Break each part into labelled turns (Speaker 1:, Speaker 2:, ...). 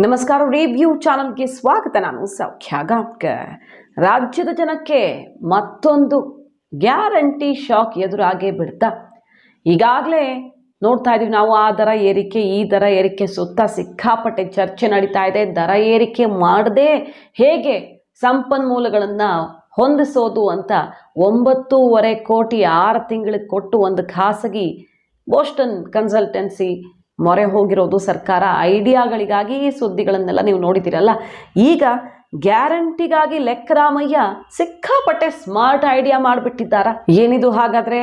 Speaker 1: ನಮಸ್ಕಾರ, ರಿವ್ಯೂ ಚಾನಲ್ಗೆ ಸ್ವಾಗತ. ನಾನು ಸೌಖ್ಯ ಗಾಂವ್ಕರ್. ರಾಜ್ಯದ ಜನಕ್ಕೆ ಮತ್ತೊಂದು ಗ್ಯಾರಂಟಿ ಶಾಕ್ ಎದುರಾಗೇ ಬಿಡ್ತಾ ಈಗಾಗಲೇ ನೋಡ್ತಾ ಇದೀವಿ ನಾವು. ಆ ದರ ಏರಿಕೆ ಈ ದರ ಏರಿಕೆ ಸುತ್ತ ಸಿಕ್ಕಾಪಟ್ಟೆ ಚರ್ಚೆ ನಡೀತಾ ಇದೆ. ದರ ಏರಿಕೆ ಮಾಡದೆ ಹೇಗೆ ಸಂಪನ್ಮೂಲಗಳನ್ನು ಹೊಂದಿಸೋದು ಅಂತ 9.5 ಕೋಟಿ 6 ತಿಂಗಳಿಗೆ ಕೊಟ್ಟು ಒಂದು ಖಾಸಗಿ ಬೋಸ್ಟನ್ ಕನ್ಸಲ್ಟೆನ್ಸಿ ಮೊರೆ ಹೋಗಿರೋದು ಸರ್ಕಾರ. ಐಡಿಯಾಗಳಿಗಾಗಿ ಈ ಸುದ್ದಿಗಳನ್ನೆಲ್ಲ ನೀವು ನೋಡಿದ್ದೀರಲ್ಲ. ಈಗ ಗ್ಯಾರಂಟಿಗಾಗಿ ಲೆಕ್ಕರಾಮಯ್ಯ ಸಿಕ್ಕಾಪಟ್ಟೆ ಸ್ಮಾರ್ಟ್ ಐಡಿಯಾ ಮಾಡಿಬಿಟ್ಟಿದ್ದಾರ. ಏನಿದು ಹಾಗಾದ್ರೆ?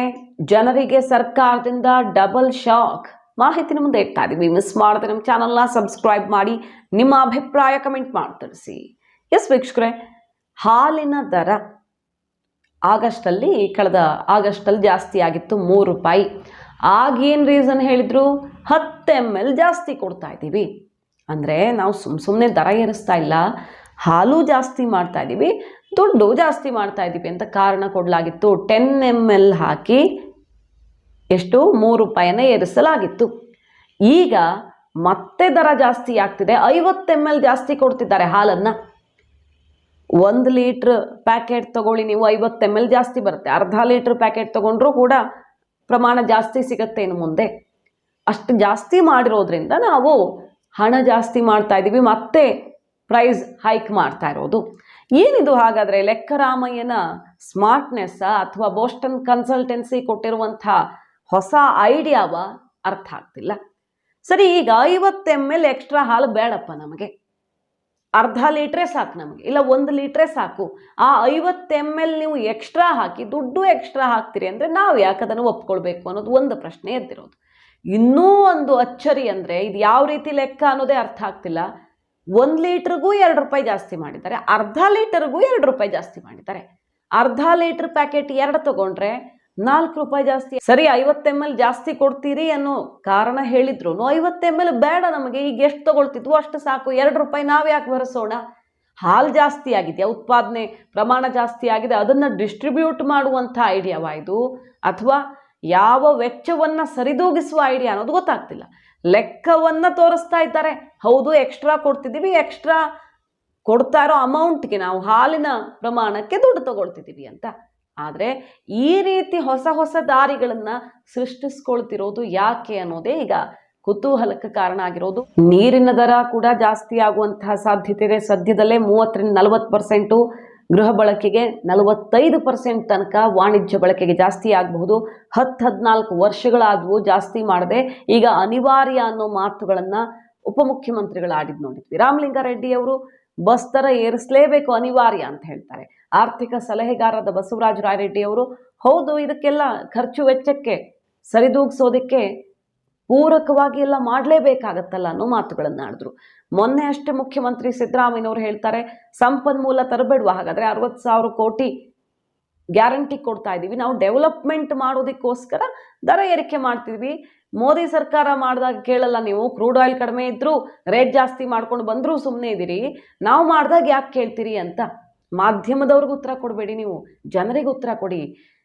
Speaker 1: ಜನರಿಗೆ ಸರ್ಕಾರದಿಂದ ಡಬಲ್ ಶಾಕ್. ಮಾಹಿತಿನ ಮುಂದೆ ಇಡ್ತಾ ಇದೀವಿ. ಮಿಸ್ ಮಾಡದೆ ನಮ್ಮ ಚಾನಲ್ನ ಸಬ್ಸ್ಕ್ರೈಬ್ ಮಾಡಿ, ನಿಮ್ಮ ಅಭಿಪ್ರಾಯ ಕಮೆಂಟ್ ಮಾಡಿ ತಿಳಿಸಿ. ಎಸ್ ವೀಕ್ಷಕರೇ, ಹಾಲಿನ ದರ ಕಳೆದ ಆಗಸ್ಟಲ್ಲಿ ಜಾಸ್ತಿ ಆಗಿತ್ತು, 3 ರೂಪಾಯಿ. ಆಗೇನು ರೀಸನ್ ಹೇಳಿದ್ರು? 10 ml ಜಾಸ್ತಿ ಕೊಡ್ತಾ ಇದ್ದೀವಿ. ಅಂದರೆ ನಾವು ಸುಮ್ಮನೆ ದರ ಏರಿಸ್ತಾ ಇಲ್ಲ, ಹಾಲು ಜಾಸ್ತಿ ಮಾಡ್ತಾ ಇದ್ದೀವಿ, ದುಡ್ಡು ಜಾಸ್ತಿ ಮಾಡ್ತಾ ಇದ್ದೀವಿ ಅಂತ ಕಾರಣ ಕೊಡಲಾಗಿತ್ತು. 10 ml ಹಾಕಿ ಎಷ್ಟು 3 ರೂಪಾಯಿನ ಏರಿಸಲಾಗಿತ್ತು. ಈಗ ಮತ್ತೆ ದರ ಜಾಸ್ತಿ ಆಗ್ತಿದೆ. 50 ml ಜಾಸ್ತಿ ಕೊಡ್ತಿದ್ದಾರೆ ಹಾಲನ್ನು. 1 ಲೀಟ್ರ್ ಪ್ಯಾಕೆಟ್ ತೊಗೊಳ್ಳಿ ನೀವು, 50 ml ಜಾಸ್ತಿ ಬರುತ್ತೆ. ಅರ್ಧ ಲೀಟ್ರ್ ಪ್ಯಾಕೆಟ್ ತೊಗೊಂಡ್ರೂ ಕೂಡ ಪ್ರಮಾಣ ಜಾಸ್ತಿ ಸಿಗುತ್ತೆ ಇನ್ನು ಮುಂದೆ. ಅಷ್ಟು ಜಾಸ್ತಿ ಮಾಡಿರೋದ್ರಿಂದ ನಾವು ಹಣ ಜಾಸ್ತಿ ಮಾಡ್ತಾ ಇದ್ದೀವಿ, ಮತ್ತೆ ಪ್ರೈಸ್ ಹೈಕ್ ಮಾಡ್ತಾ ಇರೋದು. ಏನಿದು ಹಾಗಾದರೆ? ಲೆಕ್ಕರಾಮಯ್ಯನ ಸ್ಮಾರ್ಟ್ನೆಸ್ ಅಥವಾ ಬೋಸ್ಟನ್ ಕನ್ಸಲ್ಟೆನ್ಸಿ ಕೊಟ್ಟಿರುವಂಥ ಹೊಸ ಐಡಿಯಾವ? ಅರ್ಥ ಆಗ್ತಿಲ್ಲ. ಸರಿ, ಈಗ 50 ml ಎಕ್ಸ್ಟ್ರಾ ಹಾಲು ಬೇಡಪ್ಪ ನಮಗೆ, ಅರ್ಧ ಲೀಟ್ರೇ ಸಾಕು ನಮಗೆ, ಇಲ್ಲ 1 ಲೀಟ್ರೇ ಸಾಕು. ಆ 50 ml ನೀವು ಎಕ್ಸ್ಟ್ರಾ ಹಾಕಿ ದುಡ್ಡು ಎಕ್ಸ್ಟ್ರಾ ಹಾಕ್ತೀರಿ ಅಂದರೆ ನಾವು ಯಾಕೆ ಅದನ್ನು ಒಪ್ಕೊಳ್ಬೇಕು ಅನ್ನೋದು ಒಂದು ಪ್ರಶ್ನೆ ಎದ್ದಿರೋದು. ಇನ್ನೂ ಒಂದು ಅಚ್ಚರಿ ಅಂದರೆ ಇದು ಯಾವ ರೀತಿ ಲೆಕ್ಕ ಅನ್ನೋದೇ ಅರ್ಥ ಆಗ್ತಿಲ್ಲ. 1 ಲೀಟ್ರಿಗೂ 2 ರೂಪಾಯಿ ಜಾಸ್ತಿ ಮಾಡಿದ್ದಾರೆ, ಅರ್ಧ ಲೀಟರ್ಗೂ 2 ರೂಪಾಯಿ ಜಾಸ್ತಿ ಮಾಡಿದ್ದಾರೆ. ಅರ್ಧ ಲೀಟ್ರ್ ಪ್ಯಾಕೆಟ್ 2 ತಗೊಂಡ್ರೆ 4 ರೂಪಾಯಿ ಜಾಸ್ತಿ. ಸರಿ, 50 ml ಜಾಸ್ತಿ ಕೊಡ್ತೀರಿ ಅನ್ನೋ ಕಾರಣ ಹೇಳಿದ್ರು, 50 ml ಬೇಡ ನಮಗೆ, ಈಗ ಎಷ್ಟು ತಗೊಳ್ತಿದ್ವು ಅಷ್ಟು ಸಾಕು, 2 ರೂಪಾಯಿ ನಾವು ಯಾಕೆ ಭರಿಸೋಣ? ಹಾಲು ಜಾಸ್ತಿ ಆಗಿದೆಯಾ, ಉತ್ಪಾದನೆ ಪ್ರಮಾಣ ಜಾಸ್ತಿ ಆಗಿದೆ, ಅದನ್ನು ಡಿಸ್ಟ್ರಿಬ್ಯೂಟ್ ಮಾಡುವಂಥ ಐಡಿಯಾವಾ ಇದು, ಅಥವಾ ಯಾವ ವೆಚ್ಚವನ್ನು ಸರಿದೂಗಿಸುವ ಐಡಿಯಾ ಅನ್ನೋದು ಗೊತ್ತಾಗ್ತಿಲ್ಲ. ಲೆಕ್ಕವನ್ನು ತೋರಿಸ್ತಾ ಇದ್ದಾರೆ. ಹೌದು, ಎಕ್ಸ್ಟ್ರಾ ಕೊಡ್ತಿದ್ದೀವಿ, ಎಕ್ಸ್ಟ್ರಾ ಕೊಡ್ತಾ ಇರೋ ಅಮೌಂಟ್ಗೆ ನಾವು ಹಾಲಿನ ಪ್ರಮಾಣಕ್ಕೆ ದುಡ್ಡು ತಗೊಳ್ತಿದ್ದೀವಿ ಅಂತ. ಆದರೆ ಈ ರೀತಿ ಹೊಸ ಹೊಸ ದಾರಿಗಳನ್ನು ಸೃಷ್ಟಿಸ್ಕೊಳ್ತಿರೋದು ಯಾಕೆ ಅನ್ನೋದೇ ಈಗ ಕುತೂಹಲಕ್ಕೆ ಕಾರಣ ಆಗಿರೋದು. ನೀರಿನ ದರ ಕೂಡ ಜಾಸ್ತಿ ಆಗುವಂತಹ ಸಾಧ್ಯತೆ ಇದೆ. ಸದ್ಯದಲ್ಲೇ 30-40%, ಗೃಹ ಬಳಕೆಗೆ 45% ತನಕ, ವಾಣಿಜ್ಯ ಬಳಕೆಗೆ ಜಾಸ್ತಿ ಆಗಬಹುದು. 10-14 ವರ್ಷಗಳಾದವು ಜಾಸ್ತಿ ಮಾಡದೆ. ಈಗ ಅನಿವಾರ್ಯ ಅನ್ನೋ ಮಾತುಗಳನ್ನು ಉಪಮುಖ್ಯಮಂತ್ರಿಗಳು ಆಡಿದ್ದು ನೋಡಿದ್ವಿ. ರಾಮಲಿಂಗಾರೆಡ್ಡಿ ಅವರು ಬಸ್ ದರ ಏರಿಸಲೇಬೇಕು, ಅನಿವಾರ್ಯ ಅಂತ ಹೇಳ್ತಾರೆ. ಆರ್ಥಿಕ ಸಲಹೆಗಾರರಾದ ಬಸವರಾಜ ರಾಯರೆಡ್ಡಿ ಅವರು ಹೌದು, ಇದಕ್ಕೆಲ್ಲ ಖರ್ಚು ವೆಚ್ಚಕ್ಕೆ ಸರಿದೂಗಿಸೋದಕ್ಕೆ ಪೂರಕವಾಗಿ ಎಲ್ಲ ಮಾಡಲೇಬೇಕಾಗತ್ತಲ್ಲ ಅನ್ನೋ ಮಾತುಗಳನ್ನು ಆಡಿದ್ರು. ಮೊನ್ನೆ ಅಷ್ಟೇ ಮುಖ್ಯಮಂತ್ರಿ ಸಿದ್ದರಾಮಯ್ಯನವರು ಹೇಳ್ತಾರೆ, ಸಂಪನ್ಮೂಲ ತರಬೇಡುವ, ಹಾಗಾದರೆ 60,000 ಕೋಟಿ ಗ್ಯಾರಂಟಿ ಕೊಡ್ತಾ ಇದ್ದೀವಿ, ನಾವು ಡೆವಲಪ್ಮೆಂಟ್ ಮಾಡೋದಕ್ಕೋಸ್ಕರ ದರ ಏರಿಕೆ ಮಾಡ್ತಿದ್ವಿ. ಮೋದಿ ಸರ್ಕಾರ ಮಾಡಿದಾಗ ಕೇಳಲ್ಲ ನೀವು, ಕ್ರೂಡ್ ಆಯಿಲ್ ಕಡಿಮೆ ಇದ್ದರೂ ರೇಟ್ ಜಾಸ್ತಿ ಮಾಡ್ಕೊಂಡು ಬಂದರೂ ಸುಮ್ಮನೆ ಇದ್ದೀರಿ, ನಾವು ಮಾಡಿದಾಗ ಯಾಕೆ ಕೇಳ್ತೀರಿ ಅಂತ. ಮಾಧ್ಯಮದವ್ರಿಗೆ ಉತ್ತರ ಕೊಡಬೇಡಿ, ನೀವು ಜನರಿಗೆ ಉತ್ತರ ಕೊಡಿ.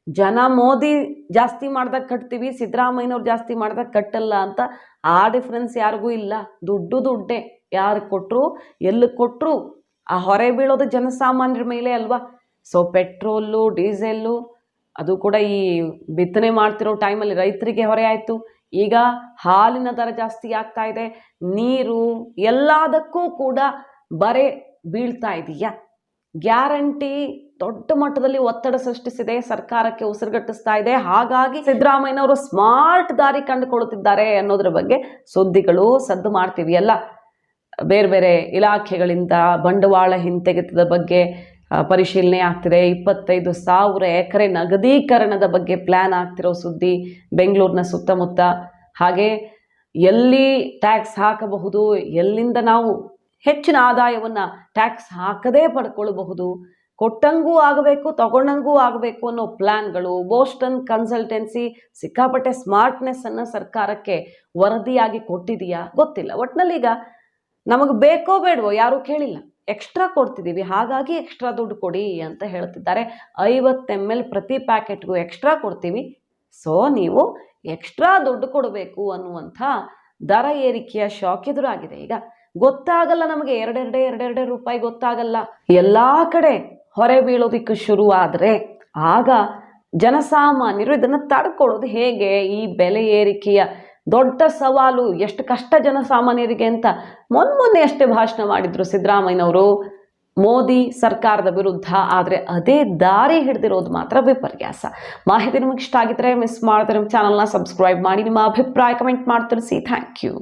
Speaker 1: ಜನ ಮೋದಿ ಜಾಸ್ತಿ ಮಾಡ್ದಾಗ ಕಟ್ತೀವಿ, ಸಿದ್ದರಾಮಯ್ಯನವ್ರು ಜಾಸ್ತಿ ಮಾಡ್ದಾಗ ಕಟ್ಟಲ್ಲ ಅಂತ ಆ ಡಿಫ್ರೆನ್ಸ್ ಯಾರಿಗೂ ಇಲ್ಲ. ದುಡ್ಡೇ, ಯಾರಿಗೆ ಕೊಟ್ಟರು ಎಲ್ಲಿ ಕೊಟ್ಟರು ಆ ಹೊರೆ ಬೀಳೋದು ಜನಸಾಮಾನ್ಯರ ಮೇಲೆ ಅಲ್ವಾ. ಸೊ ಪೆಟ್ರೋಲು, ಡೀಸೆಲ್ಲು ಅದು ಕೂಡ ಈ ಬಿತ್ತನೆ ಮಾಡ್ತಿರೋ ಟೈಮಲ್ಲಿ ರೈತರಿಗೆ ಹೊರೆ ಆಯಿತು. ಈಗ ಹಾಲಿನ ದರ ಜಾಸ್ತಿ ಆಗ್ತಾ ಇದೆ, ನೀರು ಎಲ್ಲದಕ್ಕೂ ಕೂಡ ಬರೆ ಬೀಳ್ತಾ ಇದೆಯಾ. ಗ್ಯಾರಂಟಿ ದೊಡ್ಡ ಮಟ್ಟದಲ್ಲಿ ಒತ್ತಡ ಸೃಷ್ಟಿಸಿದೆ, ಸರ್ಕಾರಕ್ಕೆ ಉಸಿರುಗಟ್ಟಿಸ್ತಾ ಇದೆ. ಹಾಗಾಗಿ ಸಿದ್ದರಾಮಯ್ಯನವರು ಸ್ಮಾರ್ಟ್ ದಾರಿ ಕಂಡುಕೊಳ್ಳುತ್ತಿದ್ದಾರೆ ಅನ್ನೋದ್ರ ಬಗ್ಗೆ ಸುದ್ದಿಗಳು ಸದ್ದು ಮಾಡ್ತೀವಿ. ಎಲ್ಲ ಬೇರೆ ಬೇರೆ ಇಲಾಖೆಗಳಿಂದ ಬಂಡವಾಳ ಹಿಂತೆಗೆತದ ಬಗ್ಗೆ ಪರಿಶೀಲನೆ ಆಗ್ತಿದೆ. 25,000 ಎಕರೆ ನಗದೀಕರಣದ ಬಗ್ಗೆ ಪ್ಲ್ಯಾನ್ ಆಗ್ತಿರೋ ಸುದ್ದಿ ಬೆಂಗಳೂರಿನ ಸುತ್ತಮುತ್ತ. ಹಾಗೆ ಎಲ್ಲಿ ಟ್ಯಾಕ್ಸ್ ಹಾಕಬಹುದು, ಎಲ್ಲಿಂದ ನಾವು ಹೆಚ್ಚಿನ ಆದಾಯವನ್ನು ಟ್ಯಾಕ್ಸ್ ಹಾಕದೇ ಪಡ್ಕೊಳ್ಬಹುದು, ಕೊಟ್ಟಂಗೂ ಆಗಬೇಕು ತಗೊಂಡಂಗೂ ಆಗಬೇಕು ಅನ್ನೋ ಪ್ಲ್ಯಾನ್ಗಳು. ಬೋಸ್ಟನ್ ಕನ್ಸಲ್ಟೆನ್ಸಿ ಸಿಕ್ಕಾಪಟ್ಟೆ ಸ್ಮಾರ್ಟ್ನೆಸ್ಸನ್ನು ಸರ್ಕಾರಕ್ಕೆ ವರದಿಯಾಗಿ ಕೊಟ್ಟಿದೆಯಾ ಗೊತ್ತಿಲ್ಲ. ಒಟ್ಟಿನಲ್ಲಿ ಈಗ ನಮಗೆ ಬೇಕೋ ಬೇಡವೋ ಯಾರೂ ಕೇಳಿಲ್ಲ, ಎಕ್ಸ್ಟ್ರಾ ಕೊಡ್ತಿದ್ದೀವಿ, ಹಾಗಾಗಿ ಎಕ್ಸ್ಟ್ರಾ ದುಡ್ಡು ಕೊಡಿ ಅಂತ ಹೇಳ್ತಿದ್ದಾರೆ. 50 ml ಪ್ರತಿ ಪ್ಯಾಕೆಟ್ಗೂ ಎಕ್ಸ್ಟ್ರಾ ಕೊಡ್ತೀವಿ, ಸೊ ನೀವು ಎಕ್ಸ್ಟ್ರಾ ದುಡ್ಡು ಕೊಡಬೇಕು ಅನ್ನುವಂಥ ದರ ಏರಿಕೆಯ ಶಾಕ್ ಎದುರಾಗಿದೆ. ಈಗ ಗೊತ್ತಾಗಲ್ಲ ನಮಗೆ ಎರಡೆರಡೇ ರೂಪಾಯಿ ಗೊತ್ತಾಗಲ್ಲ. ಎಲ್ಲ ಕಡೆ ಹೊರೆ ಬೀಳೋದಿಕ್ಕೆ ಶುರುವಾದರೆ ಆಗ ಜನಸಾಮಾನ್ಯರು ಇದನ್ನು ತಡ್ಕೊಳ್ಳೋದು ಹೇಗೆ? ಈ ಬೆಲೆ ಏರಿಕೆಯ ದೊಡ್ಡ ಸವಾಲು ಎಷ್ಟು ಕಷ್ಟ ಜನಸಾಮಾನ್ಯರಿಗೆ ಅಂತ ಮೊನ್ನೆ ಅಷ್ಟೇ ಭಾಷಣ ಮಾಡಿದ್ರು ಸಿದ್ದರಾಮಯ್ಯನವರು ಮೋದಿ ಸರ್ಕಾರದ ವಿರುದ್ಧ. ಆದರೆ ಅದೇ ದಾರಿ ಹಿಡಿದಿರೋದು ಮಾತ್ರ ವಿಪರ್ಯಾಸ. ಮಾಹಿತಿ ನಿಮಗೆ ಇಷ್ಟ ಆಗಿದ್ರೆ ಮಿಸ್ ಮಾಡಿದ್ರೆ ನಮ್ಮ ಚಾನಲ್ನ ಸಬ್ಸ್ಕ್ರೈಬ್ ಮಾಡಿ, ನಿಮ್ಮ ಅಭಿಪ್ರಾಯ ಕಮೆಂಟ್ ಮಾಡಿ ತಿಳಿಸಿ. Thank you.